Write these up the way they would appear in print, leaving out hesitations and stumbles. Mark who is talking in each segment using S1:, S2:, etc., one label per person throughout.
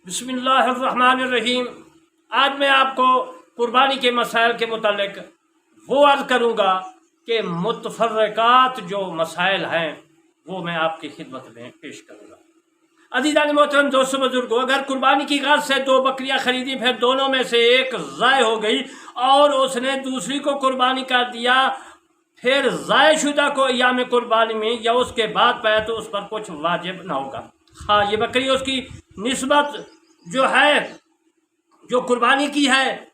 S1: बिस्मिल्लाहिर्रहमानिर्रहीम। आज मैं आपको कुर्बानी के मसाइल के मुतालिक वो अर्ज़ करूँगा कि मुतफर्रिकात जो मसाइल हैं वो मैं आपकी खिदमत में पेश करूँगा। अज़ीज़ान मोहतरम दोस्तों बुजुर्गों, अगर कुर्बानी की गर्ज से दो बकरियाँ खरीदी, फिर दोनों में से एक ज़ाय हो गई और उसने दूसरी को कुर्बानी कर दिया, फिर ज़ायशुदा को अय्याम कुर्बानी में या उसके बाद पाया तो उस पर कुछ वाजिब ना होगा। हाँ, ये बकरी उसकी निस्बत जो है, जो कुर्बानी की है,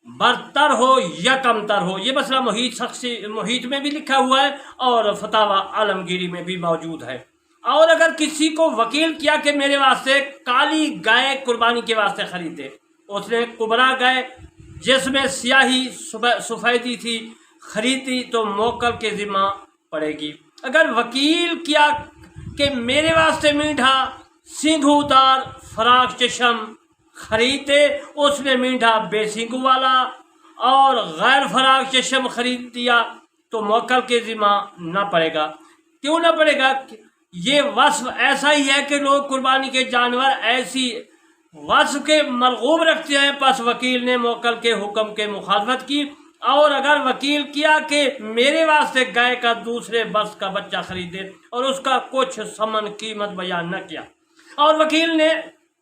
S1: बरतर हो या कमतर हो, ये मसला मुहीत में भी लिखा हुआ है और फतावा आलमगीरी में भी मौजूद है। और अगर किसी को वकील किया कि मेरे वास्ते काली गाय कुर्बानी के वास्ते खरीदे, उसने कुबरा गाय जिसमें स्याही सफ़ेदी थी खरीदी तो मोकल के ज़िम्मा पड़ेगी। अगर वकील किया कि मेरे वास्ते मीठा सिंघूदार फराक चशम खरीदे, उसने मीठा बेसिंगू वाला और गैर फराक चशम खरीद दिया तो मोकल के ज़िम्मा ना पड़ेगा। क्यों ना पड़ेगा? ये वस्फ ऐसा ही है कि लोग कुर्बानी के जानवर ऐसी वस्फ के मरगूब रखते हैं, बस वकील ने मोकल के हुक्म के मुखालफत की। और अगर वकील किया कि मेरे वास्ते गाय का दूसरे बस का बच्चा खरीदे और उसका कुछ समन कीमत बयान न किया, और वकील ने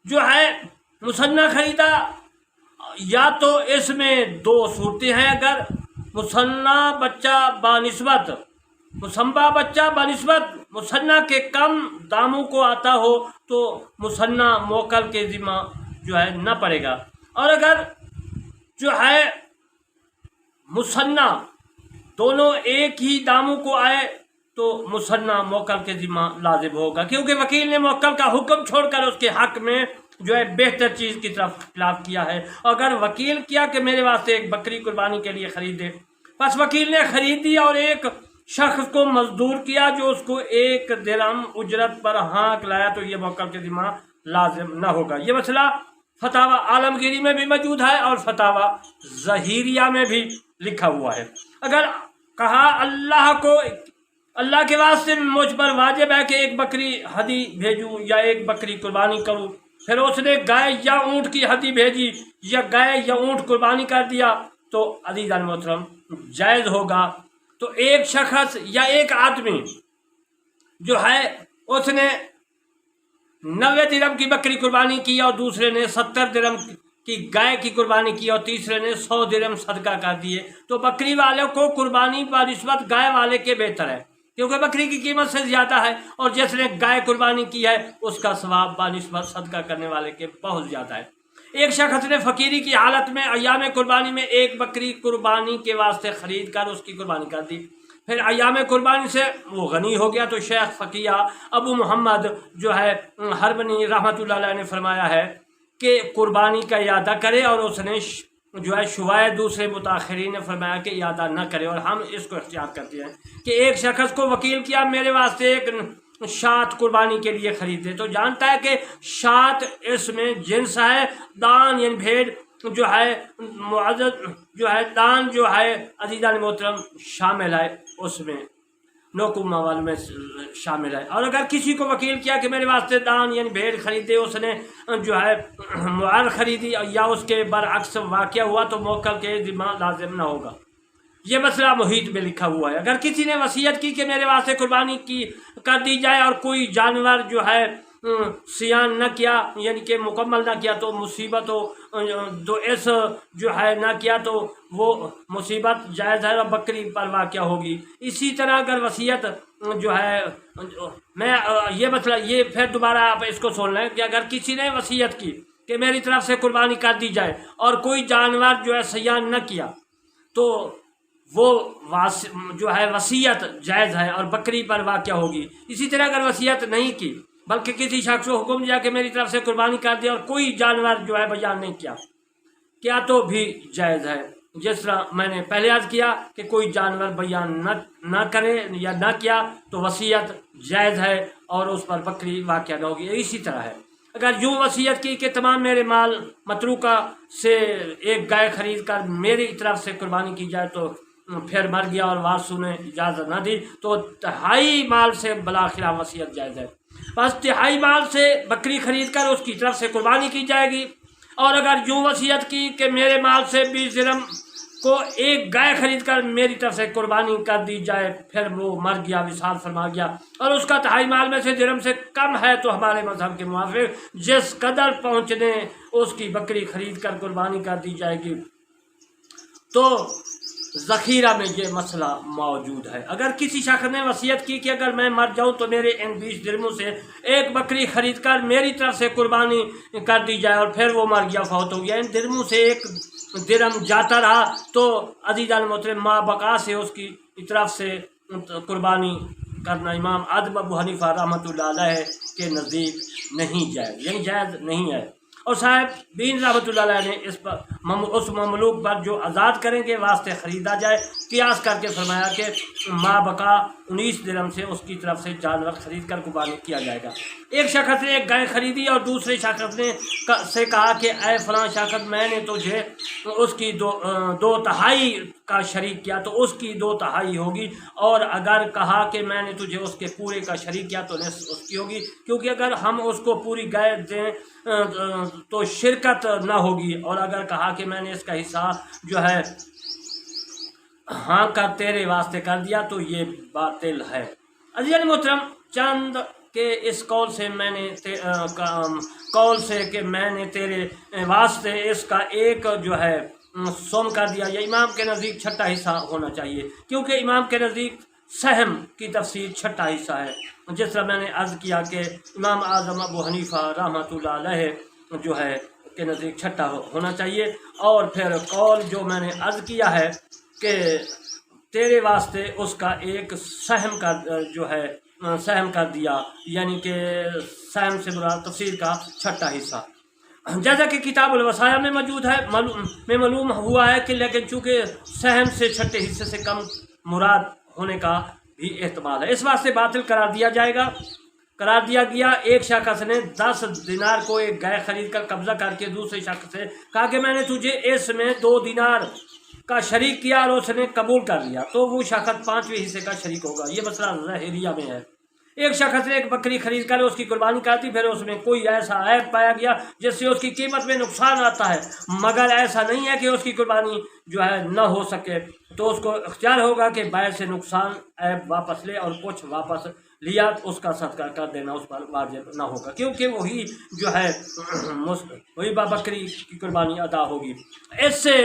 S1: जो है मुसन्ना खरीदा, या तो इसमें दो सूरतें हैं। अगर मुसन्ना बच्चा बानिस्बत मुसम्बा बच्चा बानिस्बत मुसन्ना के कम दामों को आता हो तो मुसन्ना मोकल के ज़िम्मा जो है न पड़ेगा। और अगर जो है मुसन्ना दोनों एक ही दामों को आए तो मुसन्ना मोकल के ज़िम्मा लाजिम होगा, क्योंकि वकील ने मोकल का हुक्म छोड़कर उसके हक में जो है बेहतर चीज़ की तरफ खिलाफ किया है। अगर वकील किया कि मेरे वास्ते एक बकरी कुर्बानी के लिए ख़रीदे, बस वकील ने ख़रीदी और एक शख्स को मजदूर किया जो उसको 1 दिरहम उजरत पर हाँक लाया तो ये मोकल के ज़िम्मा लाजिम न होगा। ये मसला फतावा आलमगीरी में भी मौजूद है और फतावा ज़हीरिया में भी लिखा हुआ है। अगर कहा अल्लाह के वास्ते मुझ पर वाजिब है कि एक बकरी हदी भेजूँ या एक बकरी कुर्बानी करूँ, फिर उसने गाय या ऊँट की हदी भेजी या गाय या ऊँट कुर्बानी कर दिया तो अज़ीज़ान मोहतरम जायज़ होगा। तो एक शख्स या एक आदमी जो है उसने 90 दिरहम की बकरी कुर्बानी की और दूसरे ने 70 दिरहम की गाय की कुर्बानी की और तीसरे ने 100 दिरहम सदका कर दिए, तो बकरी वाले को कुर्बानी बानिस्बत गाय वाले के बेहतर है, क्योंकि बकरी की कीमत से ज़्यादा है और जिसने गाय कुर्बानी की है उसका सवाब बानिस्बत सदका करने वाले के बहुत ज़्यादा है। एक शख्स ने फ़कीरी की हालत में अय्याम कुर्बानी में एक बकरी कुर्बानी के वास्ते ख़रीद कर उसकी कुर्बानी कर दी, फिर अय्याम कुर्बानी से वो गनी हो गया तो शेख फ़कीया अबू मोहम्मद जो है हरबनी रहमतुल्लाह अलैह ने फरमाया है कि कुर्बानी का इरादा करे, और उसने जो है शुवाए दूसरे मुताखिरीन ने फरमाया कि इरादा न करे, और हम इसको इख्तियार करते हैं कि एक शख्स को वकील किया मेरे वास्ते एक शात कुर्बानी के लिए खरीदे, तो जानता है कि शात इसमें जिन्स है, दान यानी भेड़ जो है मुअज़्ज़ज़ जो है दान जो है अज़ीज़ान मोहतरम शामिल है, उसमें नौकुमा वाले में शामिल है। और अगर किसी को वकील किया कि मेरे वास्ते दान यानी भेड़ खरीदे, उसने जो है मुआर खरीदी या उसके बरअक्स वाक़या हुआ तो मोकल के ज़िम्मा लाजिम ना होगा। ये मसला मुहीत में लिखा हुआ है। अगर किसी ने वसीयत की कि मेरे वास्ते कुर्बानी की कर दी जाए और कोई जानवर जो है सियान न किया यानी कि मुकम्मल न किया तो मुसीबत हो, तो इस जो है न किया तो वो मुसीबत जायज़ है और बकरी पर वाक़या होगी। इसी तरह अगर वसीयत जो है मैं ये मसला ये फिर दोबारा आप इसको सुन लें कि अगर किसी ने वसीयत की कि मेरी तरफ से कुर्बानी कर दी जाए और कोई जानवर जो है सियान न किया तो वो जो है वसीयत जायज़ है और बकरी पर वाक़या होगी। इसी तरह अगर वसीयत नहीं की बल्कि किसी शख्स को हुक्म दिया कि मेरी तरफ से कुर्बानी कर दिया और कोई जानवर जो है बयान नहीं किया तो भी जायज़ है। जिस तरह मैंने पहले अर्ज़ किया कि कोई जानवर बयान न करे या न किया तो वसीयत जायज़ है और उस पर बकरी वाक़या न होगी। इसी तरह है अगर यूँ वसीयत की कि तमाम मेरे माल मतरूका से एक गाय खरीद कर मेरी तरफ से कुर्बानी की जाए तो फिर मर गया और वारसों ने इजाज़त न दी तो 2.5 माल से बला खिलाफ वसीयत जायज़ है। बस तिहाई माल से बकरी खरीद कर उसकी तरफ से कुर्बानी की जाएगी। और अगर यूँ वसीयत की कि मेरे माल से 20 दिरहम को एक गाय खरीद कर मेरी तरफ से कुर्बानी कर दी जाए, फिर वो मर गया, विसाल फरमा गया, और उसका तिहाई माल में से दिरहम से कम है, तो हमारे मजहब के मुआफिक जिस कदर पहुँचने उसकी बकरी खरीद कर कुर्बानी कर दी जाएगी। तो ज़ख़ीरा में ये मसला मौजूद है। अगर किसी शख्स ने वसीयत की कि अगर मैं मर जाऊं तो मेरे इन 20 दिरहमों से एक बकरी खरीद कर मेरी तरफ से कुर्बानी कर दी जाए, और फिर वो मर गया, फौत हो गया, इन दिरहमों से एक दिरहम जाता रहा, तो अज़ीज़ान मोहतरम मा बका से उसकी तरफ से कुर्बानी करना इमाम आज़म अबू हनीफा रहमतुल्लाह अलैह के नज़दीक नहीं जायज़, यानी जायज़ नहीं है। और साहब बीन रहमतुल्लाह अलैह ने इस पर उस ममलूक पर जो आज़ाद करेंगे वास्ते ख़रीदा जाए, कियास करके फरमाया कि माँ बका 19 दिरहम से उसकी तरफ से जानवर खरीद कर कुर्बानी किया जाएगा। एक शख्स ने एक गाय खरीदी और दूसरे शख्स ने से कहा कि ऐ फलां शख्स, मैंने तुझे उसकी दो तिहाई का शरीक किया तो उसकी 2 तिहाई होगी, और अगर कहा कि मैंने तुझे उसके पूरे का शरीक किया तो निस्फ उसकी होगी, क्योंकि अगर हम उसको पूरी गाय दें तो शिरकत ना होगी, और अगर कहा कि मैंने इसका हिस्सा जो है हाँ कर तेरे वास्ते कर दिया तो ये बातिल है। अज़ीज़ान मोहतरम, चंद के इस कौल से मैंने तेरे वास्ते इसका एक जो है सोम कर दिया, या इमाम के नज़दीक छठा हिस्सा होना चाहिए, क्योंकि इमाम के नज़दीक सहम की तफसीर छठा हिस्सा है। जिस तरह मैंने अर्ज़ किया कि इमाम आज़म अबू हनीफा रहमतुल्लाह अलैह जो है के नज़दीक छठा होना चाहिए। और फिर कौल जो मैंने अर्ज़ किया है कि तेरे वास्ते उसका एक सहम का जो है सहम कर दिया, यानी कि सहम से बुरा तफसीर का छठा हिस्सा, जैसा कि किताबुल वसाया में मौजूद है। मालूम हुआ है कि लेकिन चूँकि सहम से छठे हिस्से से कम मुराद होने का भी एहतमाल है, इस वास्ते बातिल करार दिया गया। एक शख्स ने 10 दिनार को एक गाय खरीद कर कब्जा करके दूसरे शख्स से कहा कि मैंने तुझे इसमें 2 दिनार का शरीक किया, और उसने कबूल कर लिया, तो वो शख्स 5वें हिस्से का शरीक होगा। ये मसला ज़ाहिरिया में है। एक शख्स ने एक बकरी खरीद कर उसकी कुर्बानी कर दी, फिर उसमें कोई ऐसा ऐब पाया गया जिससे उसकी कीमत में नुकसान आता है, मगर ऐसा नहीं है कि उसकी कुर्बानी जो है न हो सके, तो उसको इख्तियार होगा कि बैल से नुकसान ऐब वापस ले, और कुछ वापस लिया तो उसका सदका कर देना उस पर वाजिब ना होगा, क्योंकि वही जो है वही बकरी की कुर्बानी अदा होगी, इससे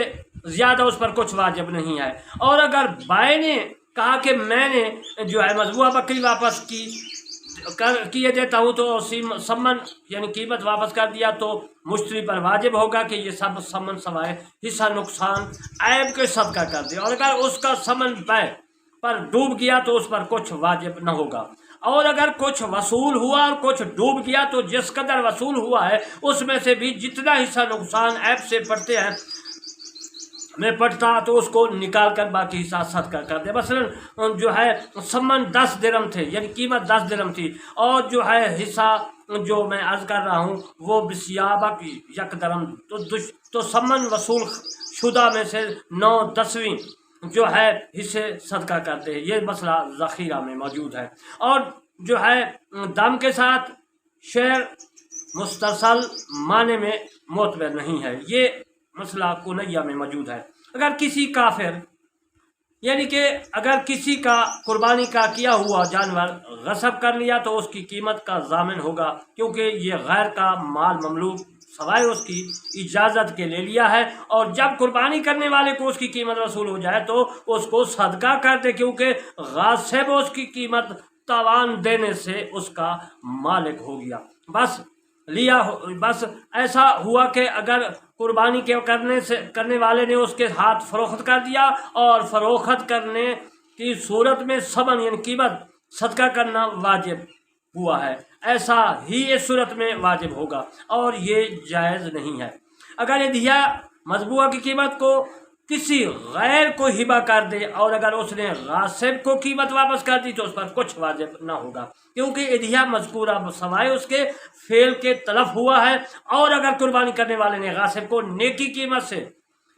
S1: ज़्यादा उस पर कुछ वाजिब नहीं है। और अगर बाय ने कहा कि मैंने जो है मजबूआ बकरी वापस किए देता हूँ, तो सम्मन यानी कीमत वापस कर दिया, तो मुश्तरी पर वाजिब होगा कि ये सब सम्मन सवाए हिस्सा नुकसान ऐब के सदका कर दे। और अगर उसका सम्मन बै पर डूब गया तो उस पर कुछ वाजिब न होगा। और अगर कुछ वसूल हुआ और कुछ डूब गया तो जिस कदर वसूल हुआ है उसमें से भी जितना हिस्सा नुकसान ऐब से पड़ते हैं में पड़ता तो उसको निकाल कर बाकी हिस्सा सदका कर दे। मसलन जो है सम्मन 10 दिरहम थे, यानी कीमत 10 दिरहम थी, और जो है हिस्सा जो मैं अर्ज कर रहा हूँ वो बिस्याबक 1 दिरहम, तो सम्मन वसूल शुदा में से 9/10 जो है हिस्से सदका करते हैं। ये मसला ज़ख़ीरा में मौजूद है। और जो है दम के साथ शेर मुस्तसल माने में मोतबर नहीं है, ये मसला कुनैया में मौजूद है। अगर किसी काफिर यानी कि अगर किसी का कुर्बानी का किया हुआ जानवर गसब कर लिया तो उसकी कीमत का ज़ामिन होगा, क्योंकि ये गैर का माल ममलूक सवाए उसकी इजाज़त के ले लिया है, और जब कुर्बानी करने वाले को उसकी कीमत वसूल हो जाए तो उसको सदका कर दे, क्योंकि गासिब उसकी कीमत तावान देने से उसका मालिक हो गया। बस ऐसा हुआ कि अगर कुर्बानी के करने वाले ने उसके हाथ फरोख्त कर दिया, और फरोख्त करने की सूरत में समन यानी कीमत सदका करना वाजिब हुआ है, ऐसा ही इस सूरत में वाजिब होगा, और ये जायज़ नहीं है। अगर ये दिया मजबूआ की कीमत को किसी गैर को हिबा कर दे, और अगर उसने गासिब को कीमत वापस कर दी तो उस पर कुछ वाजिब ना होगा, क्योंकि इदिया मज़कूरा सवाए उसके फेल के तलफ हुआ है। और अगर कुर्बानी करने वाले ने गासिब को नेकी कीमत से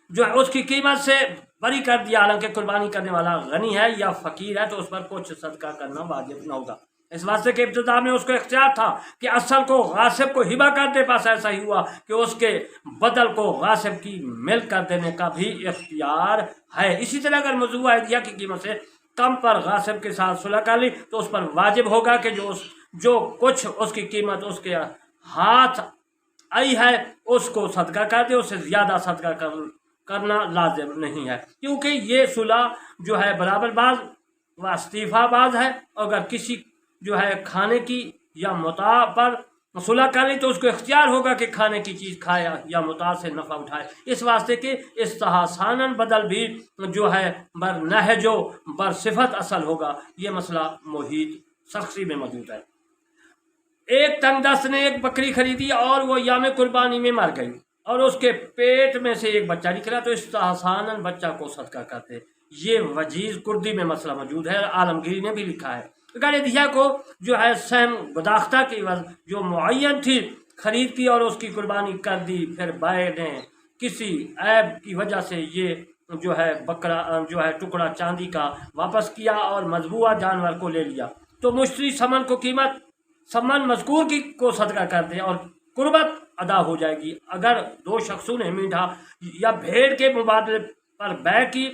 S1: जो है उसकी कीमत से बरी कर दिया, हालांकि कुर्बानी करने वाला गनी है या फ़कीर है, तो उस पर कुछ सदका करना वाजिब ना होगा। اس واسطے کہ ابتدا میں اس کو اختیار تھا کہ اصل کو غاصب کو ہبہ کر دے، پاس ایسا ہی ہوا کہ اس کے بدل کو غاصب کی ملک کر دینے کا بھی اختیار ہے۔ اسی طرح اگر موضوع ہدیہ کی قیمت سے کم پر غاصب کے ساتھ صلح کر لی تو اس پر واجب ہوگا کہ جو کچھ اس کی قیمت اس کے ہاتھ آئی ہے اس کو صدقہ کر دے، اس سے زیادہ صدقہ کرنا لازم نہیں ہے، کیونکہ یہ صلح جو ہے برابر باز و استیفا باز ہے۔ اگر کسی جو ہے کھانے کی یا متاع پر صلح کر لی تو اس کو اختیار ہوگا کہ کھانے کی چیز کھائے یا متاع سے نفع اٹھائے، اس واسطے کہ استحساناً بدل بھی جو ہے بر نہج و بر صفت اصل ہوگا۔ یہ مسئلہ محیط سخسی میں موجود ہے۔ ایک تنگ دست نے ایک بکری خریدی اور وہ یام قربانی میں مر گئی اور اس کے پیٹ میں سے ایک بچہ نکلا تو استحساناً بچہ کو صدقہ کرتے۔ یہ وجیز کردی میں مسئلہ موجود ہے، عالمگیری نے بھی لکھا ہے۔ اگر ادھیا کو جو ہے سہم گداختہ کی جو معین تھی خرید کی اور اس کی قربانی کر دی، پھر بائع نے کسی عیب کی وجہ سے یہ جو ہے بکرا جو ہے ٹکڑا چاندی کا واپس کیا اور مذبوحہ جانور کو لے لیا تو مشتری سمن کو قیمت سمن مذکور کی کو صدقہ کر دے اور قربت ادا ہو جائے گی۔ اگر دو شخصوں نے میڈھا یا بھیڑ کے مبادلے پر بیع کی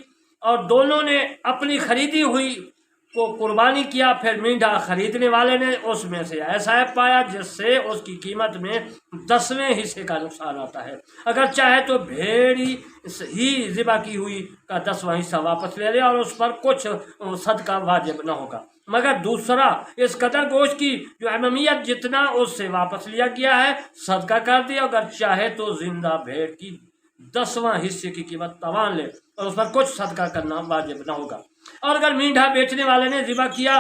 S1: اور دونوں نے اپنی خریدی ہوئی کو قربانی کیا، پھر میڈھا خریدنے والے نے اس میں سے ایسا عیب پایا جس سے اس کی قیمت میں 10ویں حصے کا نقصان آتا ہے، اگر چاہے تو بھیڑی ہی ذبح کی ہوئی کا 10واں حصہ واپس لے لے اور اس پر کچھ صدقہ واجب نہ ہوگا، مگر دوسرا اس قدر گوشت کی جو اہمیت جتنا اس سے واپس لیا گیا ہے صدقہ کر دے، اگر چاہے تو زندہ بھیڑ کی 10واں حصے کی قیمت توان لے اور اس پر کچھ صدقہ کرنا واجب نہ ہوگا۔ اور اگر میڈھا بیچنے والے نے ذبح کیا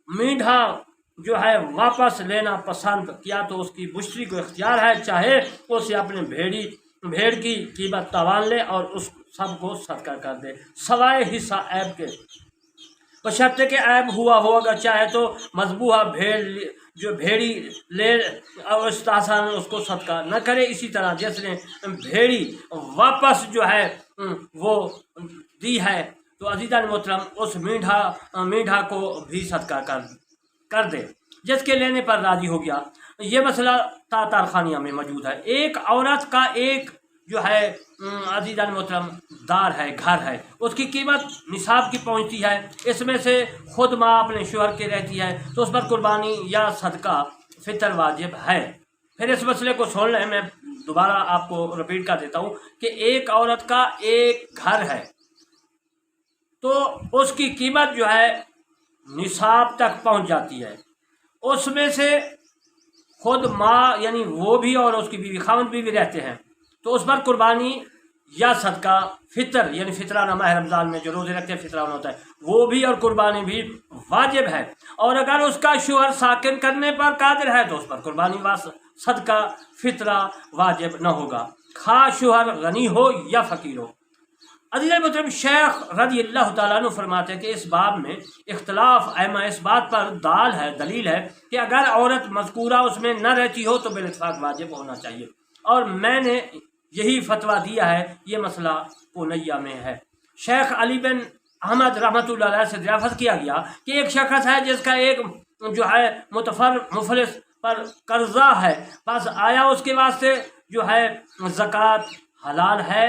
S1: میڈھا جو ہے واپس لینا پسند کیا تو اس کی مشتری کو اختیار ہے، چاہے اسے اپنے بھیڑ کی قیمت توان لے اور اس سب کو صدقہ کر دے سوائے حصہ عیب کے، بشرطے کہ عیب ہوا ہوگا، چاہے تو مذبوحہ بھیڑی لے اور استحسان اس کو صدقہ نہ کرے۔ اسی طرح جس نے بھیڑی واپس جو ہے وہ دی ہے تو عزیزان محترم اس میڈھا کو بھی صدقہ کر دے جس کے لینے پر راضی ہو گیا۔ یہ مسئلہ تارخانیہ میں موجود ہے۔ ایک عورت کا ایک جو ہے عزیزان محترم دار ہے، گھر ہے، اس کی قیمت نصاب کی پہنچتی ہے، اس میں سے خود ماں اپنے شوہر کے رہتی ہے تو اس پر قربانی یا صدقہ فطر واجب ہے۔ پھر اس مسئلے کو سن لیں، میں دوبارہ آپ کو رپیٹ کر دیتا ہوں کہ ایک عورت کا ایک گھر ہے تو اس کی قیمت جو ہے نصاب تک پہنچ جاتی ہے، اس میں سے خود ماں یعنی وہ بھی اور اس کی بیوی خاوند بھی رہتے ہیں تو اس پر قربانی یا صدقہ فطر یعنی فطرانہ ماہ رمضان میں جو روزے رکھتے ہیں فطرانہ ہوتا ہے وہ بھی اور قربانی بھی واجب ہے، اور اگر اس کا شوہر ساکن کرنے پر قادر ہے تو اس پر قربانی صدقہ فطرہ واجب نہ ہوگا، خواہ شوہر غنی ہو یا فقیر ہو۔ عزیزان محترم شیخ رضی اللہ تعالیٰ عنہ فرماتے ہیں کہ اس باب میں اختلاف ائمہ اس بات پر دلیل ہے کہ اگر عورت مذکورہ اس میں نہ رہتی ہو تو بالاتفاق واجب ہونا چاہیے، اور میں نے یہی فتویٰ دیا ہے، یہ مسئلہ پونیہ میں ہے۔ شیخ علی بن احمد رحمۃ اللہ علیہ سے دریافت کیا گیا کہ ایک شخص ہے جس کا ایک جو ہے مفلس پر قرضہ ہے، بس آیا اس کے واسطے جو ہے زکوٰۃ حلال ہے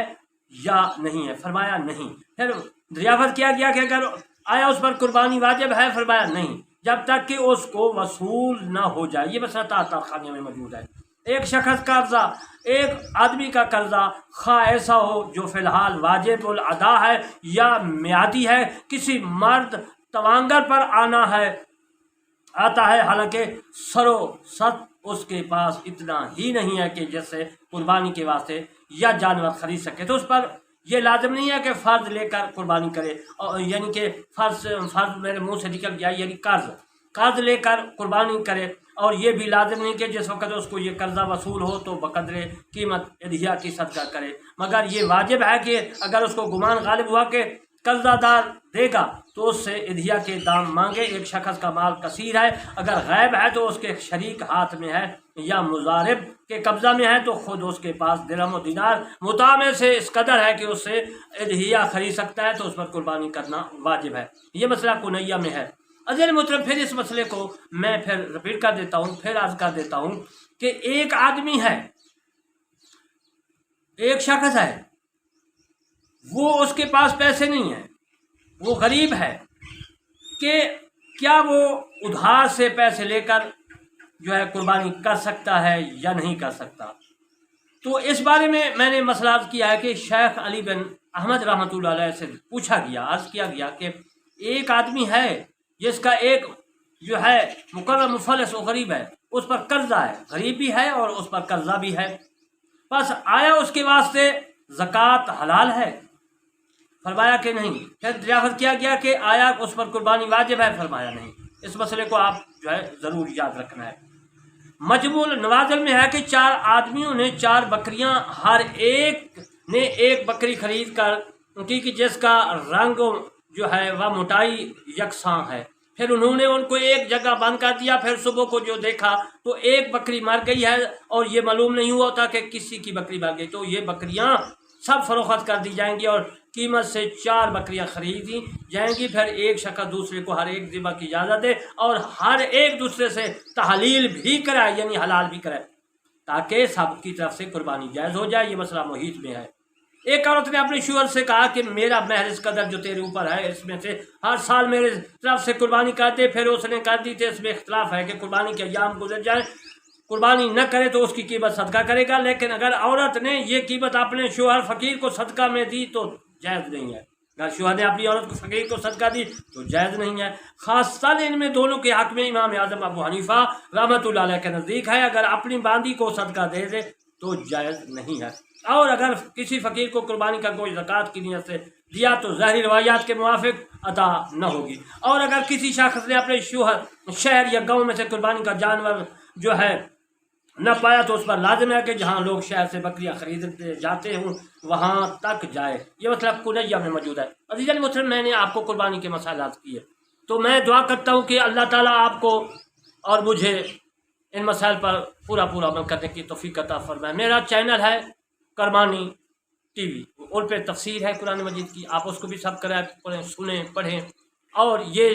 S1: یا نہیں ہے؟ فرمایا نہیں۔ پھر دریافت کیا گیا کہ اگر آیا اس پر قربانی واجب ہے؟ فرمایا نہیں، جب تک کہ اس کو وصول نہ ہو جائے۔ یہ مسئلہ تارخانیہ میں موجود ہے۔ ایک شخص کا قرضہ، ایک آدمی کا قرضہ خواہ ایسا ہو جو فی الحال واجب الادا ہے یا میعادی ہے، کسی مرد توانگر پر آتا ہے، حالانکہ سروست اس کے پاس اتنا ہی نہیں ہے کہ جس سے قربانی کے واسطے یا جانور خرید سکے، تو اس پر یہ لازم نہیں ہے کہ فرض لے کر قربانی کرے، اور یعنی کہ فرض میرے منہ سے نکل گیا، یعنی قرض لے کر قربانی کرے، اور یہ بھی لازم نہیں کہ جس وقت اس کو یہ قرضہ وصول ہو تو بقدر قیمت ادھیا کی صدقہ کرے، مگر یہ واجب ہے کہ اگر اس کو گمان غالب ہوا کہ قرضہ دار دے گا تو اس سے ادھیا کے دام مانگے۔ ایک شخص کا مال کثیر ہے، اگر غائب ہے تو اس کے شریک ہاتھ میں ہے یا مضارب کے قبضہ میں ہے تو خود اس کے پاس درہم و دینار متاع میں سے اس قدر ہے کہ اس سے ادھیا خرید سکتا ہے تو اس پر قربانی کرنا واجب ہے۔ یہ مسئلہ کنیہ میں ہے۔ अज़ीज़ मोहतरम, फिर इस मसले को मैं फिर रिपीट कर देता हूँ, फिर अर्ज कर देता हूँ कि एक आदमी है, एक शख्स है, वो उसके पास पैसे नहीं है, वो गरीब है, कि क्या वो उधार से पैसे लेकर जो है कुर्बानी कर सकता है या नहीं कर सकता। तो इस बारे में मैंने मसला अर्ज किया है कि शेख अली बिन अहमद रहमतुल्लाह अलैह से पूछा गया, अर्ज किया गया कि एक आदमी है जिसका एक जो है मुकर्रम मुफलिस और गरीब है, उस पर कर्जा है, गरीब भी है और उस पर कर्जा भी है, बस आया उसके वास्ते ज़कात हलाल है, फरमाया कि नहीं। फिर दरियाफ्त किया गया कि आया उस पर कुर्बानी वाजिब है, फरमाया नहीं। इस मसले को आप जो है ज़रूर याद रखना है। मजमूल नवाज़िल में है कि 4 आदमियों ने 4 बकरियां, हर एक ने एक बकरी खरीद कर उनकी कि जिसका रंग जो है वह मोटाई यकसां है, फिर उन्होंने उनको एक जगह बंद कर दिया। फिर सुबह को जो देखा तो एक बकरी मर गई है और ये मालूम नहीं हुआ था कि किसी की बकरी मर गई। तो ये बकरियां सब फरोख्त कर दी जाएंगी और कीमत से 4 बकरियां खरीदी जाएंगी। फिर एक शख्स दूसरे को हर एक ज़िबा की इजाज़त दे और हर एक दूसरे से तहलील भी कराए, यानी हलाल भी कराए, ताकि सबकी तरफ से कुर्बानी जायज़ हो जाए। ये मसला मुहीत में है। एक औरत ने अपने शौहर से कहा कि मेरा महर इस कदर जो तेरे ऊपर है, इसमें से हर साल मेरे तरफ से कुर्बानी कर दे। फिर उसने कर दी। तो इसमें इख्तलाफ है कि कुर्बानी के अय्याम गुजर जाए, कुर्बानी न करे तो उसकी कीमत सदका करेगा, लेकिन अगर औरत ने ये कीमत अपने शौहर फ़कीर को सदका में दी तो जायज़ नहीं है। अगर शौहर ने अपनी औरत को फ़कीर को सदका दी तो जायज़ नहीं है। ख़ासतन इनमें दोनों के हक़ में इमाम आज़म अबू हनीफ़ा रहमतुल्लाह अलैह के नज़दीक है, अगर अपनी बांदी को सदका दे दे तो जायज़ नहीं है। और अगर किसी फ़कीर को कुर्बानी का कोई ज़कात की नीयत से दिया तो ज़ाहिरी रवायात के मुवाफ़िक अदा न होगी। और अगर किसी शख्स ने अपने शौहर शहर या गाँव में से कुर्बानी का जानवर जो है न पाया तो उस पर लाजिम है कि जहाँ लोग शहर से बकरियाँ खरीदते जाते हों वहाँ तक जाए। ये मतलब कुनैया में मौजूद है। अज़ीज़ मोहतरम, मैंने आपको कुर्बानी के मसाइल किए, तो मैं दुआ करता हूँ कि अल्लाह ताला आपको और मुझे इन मसाइल पर पूरा अमल करने की तौफीक अता फरमाए। मेरा चैनल है करमानी टीवी, उन पर तफसीर है कुरान मजीद की, आप उसको भी सब्सक्राइब करें, सुने, पढ़ें। और ये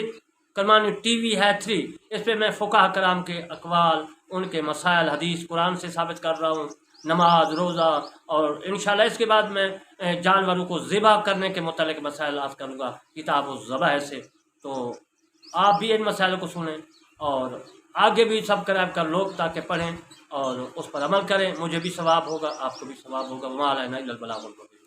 S1: करमानी टीवी है 3, इस पर मैं फ़ुक़हा कराम के अक़वाल, उनके मसाइल हदीस कुरान से साबित कर रहा हूँ, नमाज, रोज़ा, और इंशाल्लाह इसके बाद मैं जानवरों को ज़िबा करने के मुतालिक मसाइल आज करूँगा किताब ज़बह से। तो आप भी इन मसाइलों को सुनें और आगे भी सब्सक्राइब कर लोग ताकि पढ़ें और उस पर अमल करें। मुझे भी सवाब होगा, आपको भी सवाब होगा। वमा अलैना इल्लल बलागुल मुबीन।